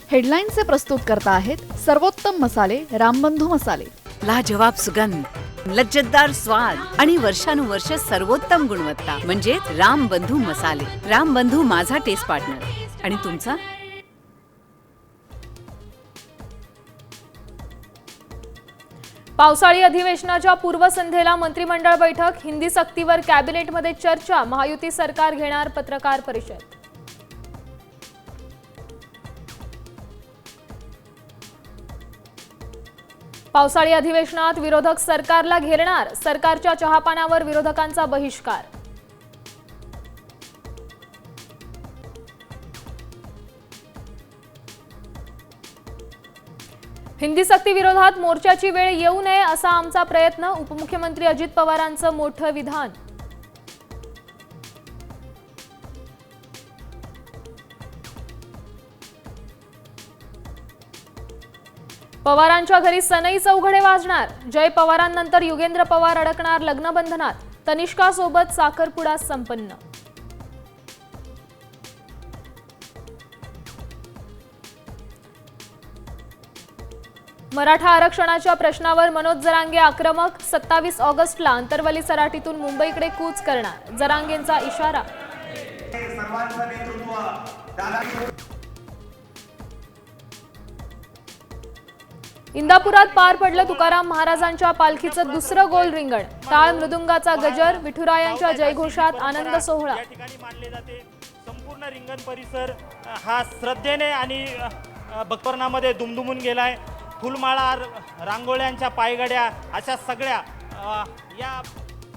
हेडलाईनचे प्रस्तुत करता आहेत सर्वोत्तम मसाले रामबंधू मसाले। लाजवाब सुगंध, लज्जतदार स्वाद आणि वर्षानुवर्ष सर्वोत्तम गुणवत्ता म्हणजे रामबंधू मसाले। रामबंधू माझा टेस्ट पार्टनर। आणि तुमचा? पावसाळी अधिवेशनाच्या पूर्वसंध्येला मंत्रिमंडळ बैठक, हिंदी सक्तीवर कॅबिनेटमध्ये चर्चा, महायुती सरकार घेणार पत्रकार परिषद। पावसाळी अधिवेशनात विरोधक सरकारला घेरणार, सरकारच्या चहापानावर विरोधकांचा बहिष्कार। हिंदी सक्ती विरोधात मोर्चाची वेळ येऊ नये असा आमचा प्रयत्न, उपमुख्यमंत्री अजित पवारांचं मोठं विधान। पवारांच्या घरी सनई चौघडे वाजणार, जय पवारांनंतर युगेंद्र पवार अडकणार लग्नबंधनात, तनिष्का सोबत साखरपुडा संपन्न। मराठा आरक्षणाच्या प्रश्नावर मनोज जरांगे आक्रमक, 27 ऑगस्टला अंतरवली सराटीतून मुंबईकडे कूच करणार, जरांगेंचा इशारा। इंदापुरात पार पडलं तुकाराम महाराजांच्या पालखीचं दुसरं गोल रिंगण, टाळ मृदुंगाचा गजर, विठुरायांच्या जयघोषात आनंद सोहळा। या ठिकाणी मानले जाते संपूर्ण रिंगण परिसर हा श्रद्धेने आणि भक्तवर्णामध्ये दुमदुमून गेलाय। फुलमाळा, रांगोळ्यांच्या पायगड्या अशा सगळ्या या